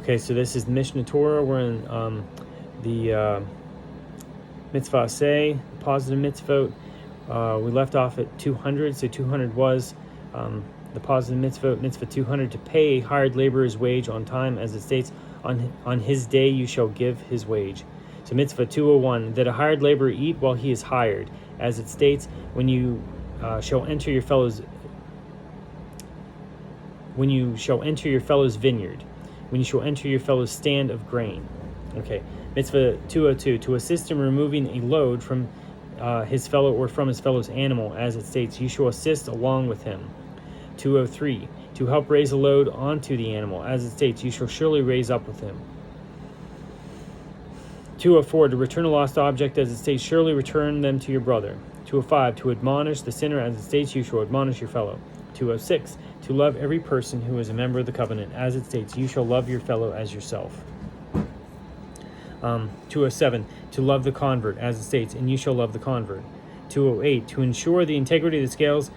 Okay, so this is Mishneh Torah. We're in the mitzvah say, positive mitzvot. We left off at 200, so 200 was the positive mitzvot. Mitzvah 200, to pay a hired laborer's wage on time, as it states, on his day you shall give his wage. So mitzvah 201, that a hired laborer eat while he is hired, as it states, when you shall enter your fellow's vineyard, when you shall enter your fellow's stand of grain. Okay, mitzvah 202, to assist in removing a load from his fellow or from his fellow's animal, as it states, you shall assist along with him. 203, to help raise a load onto the animal, as it states, you shall surely raise up with him. 204, to return a lost object, as it states, surely return them to your brother. 205, to admonish the sinner, as it states, you shall admonish your fellow. 206, to love every person who is a member of the covenant, as it states, you shall love your fellow as yourself. 207, to love the convert, as it states, and you shall love the convert. 208, to ensure the integrity of the scales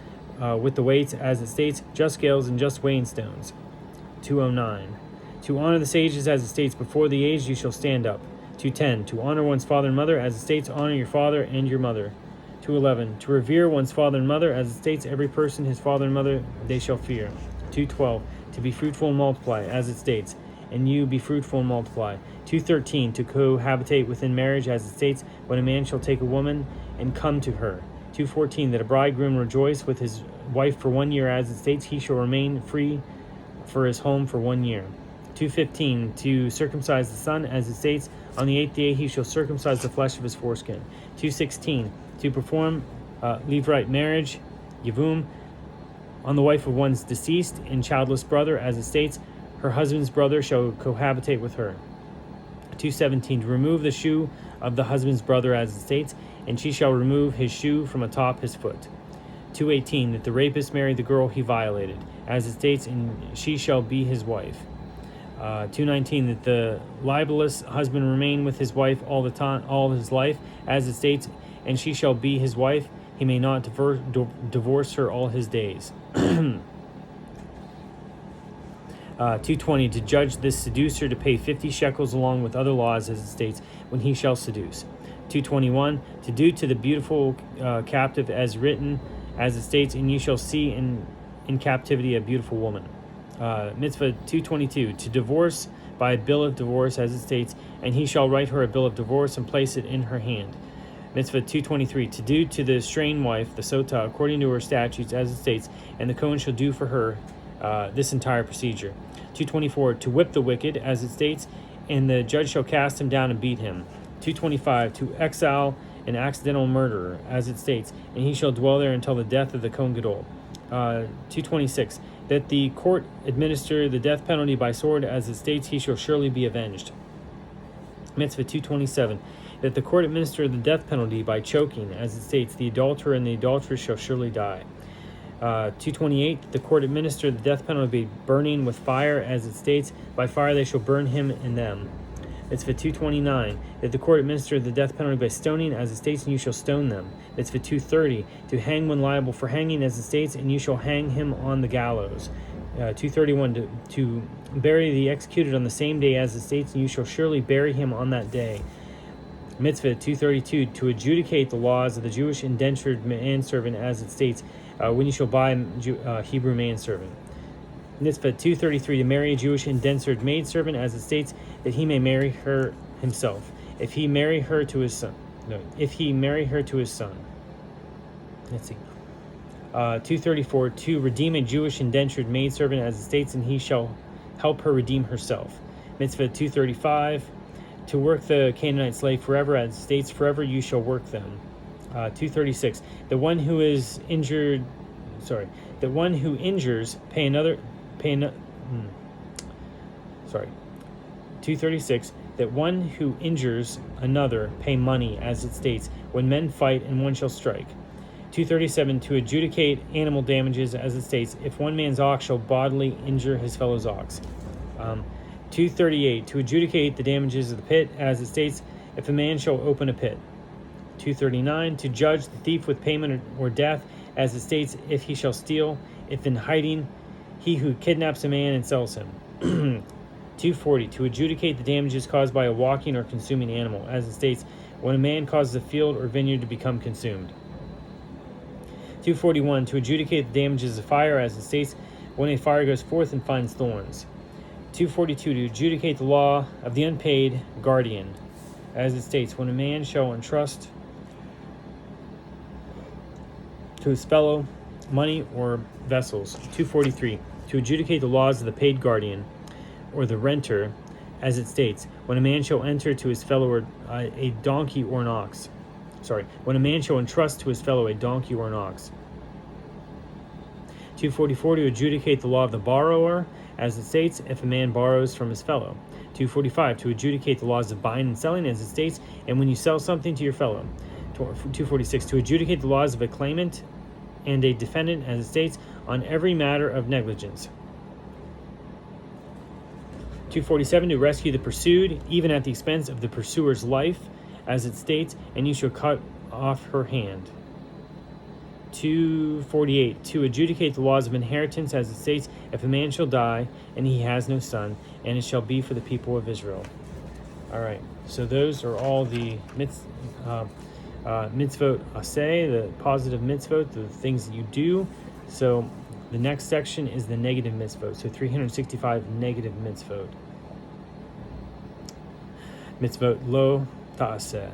with the weights, as it states, just scales and just weighing stones. 209, to honor the sages, as it states, before the aged you shall stand up. 210, to honor one's father and mother, as it states, honor your father and your mother. 211, to revere one's father and mother, as it states, every person his father and mother they shall fear. 212, to be fruitful and multiply, as it states, and you be fruitful and multiply. 213, to cohabitate within marriage, as it states, when a man shall take a woman and come to her. 214, that a bridegroom rejoice with his wife for 1 year, as it states, he shall remain free for his home for 1 year. 215, to circumcise the son, as it states, on the 8th day he shall circumcise the flesh of his foreskin. 216, to perform levirate marriage, yivum, on the wife of one's deceased and childless brother, as it states, her husband's brother shall cohabitate with her. 217, to remove the shoe of the husband's brother, as it states, and she shall remove his shoe from atop his foot. 218, that the rapist marry the girl he violated, as it states, and she shall be his wife. 219, that the libelous husband remain with his wife all his life, as it states, and she shall be his wife, he may not divorce her all his days. 220, to judge this seducer to pay 50 shekels along with other laws, as it states, when he shall seduce. 221, to do to the beautiful captive as written, as it states, and you shall see in captivity a beautiful woman. Mitzvah 222, to divorce by a bill of divorce, as it states, and he shall write her a bill of divorce and place it in her hand. Mitzvah 223, to do to the estranged wife, the sotah, according to her statutes, as it states, and the Kohen shall do for her this entire procedure. 224, to whip the wicked, as it states, and the judge shall cast him down and beat him. 225, to exile an accidental murderer, as it states, and he shall dwell there until the death of the Kohen Gadol. 226, that the court administer the death penalty by sword, as it states, he shall surely be avenged. Mitzvah 227, that the court administer the death penalty by choking, as it states, the adulterer and the adulteress shall surely die. 228, that the court administer the death penalty by burning with fire, as it states, by fire they shall burn him and them. Mitzvah 229, that the court administer the death penalty by stoning, as it states, and you shall stone them. Mitzvah 230, to hang one liable for hanging, as it states, and you shall hang him on the gallows. 231, to bury the executed on the same day, as it states, and you shall surely bury him on that day. Mitzvah 232, to adjudicate the laws of the Jewish indentured manservant, as it states, when you shall buy a Hebrew manservant. Mitzvah 233, to marry a Jewish indentured maidservant, as it states, that he may marry her himself, if he marry her to his son. Let's see. 234, to redeem a Jewish indentured maidservant, as it states, and he shall help her redeem herself. Mitzvah 235, to work the Canaanite slave forever, as it states, forever you shall work them. 236, the one who injures pay another. 236, that one who injures another pay money, as it states, when men fight and one shall strike. 237, to adjudicate animal damages, as it states, if one man's ox shall bodily injure his fellow's ox. 238, to adjudicate the damages of the pit, as it states, if a man shall open a pit. 239, to judge the thief with payment or death, as it states, if he shall steal, if in hiding, he who kidnaps a man and sells him. 240. To adjudicate the damages caused by a walking or consuming animal, as it states, when a man causes a field or vineyard to become consumed. 241. To adjudicate the damages of fire, as it states, when a fire goes forth and finds thorns. 242. To adjudicate the law of the unpaid guardian, as it states, when a man shall entrust to his fellow money or vessels. 243. To adjudicate the laws of the paid guardian or the renter, as it states, when a man shall enter to his fellow a donkey or an ox. When a man shall entrust to his fellow a donkey or an ox. 244. To adjudicate the law of the borrower, as it states, if a man borrows from his fellow. 245. To adjudicate the laws of buying and selling, as it states, and when you sell something to your fellow. 246. To adjudicate the laws of a claimant and a defendant, as it states, on every matter of negligence. 247. To rescue the pursued, even at the expense of the pursuer's life, as it states, and you shall cut off her hand. 248. To adjudicate the laws of inheritance, as it states, if a man shall die and he has no son, and it shall be for the people of Israel. All right, so those are all the mitzvot aseh, the positive mitzvot, the things that you do. So the next section is the negative mitzvot, so 365 negative mitzvot. Mitzvot lo ta'aseh.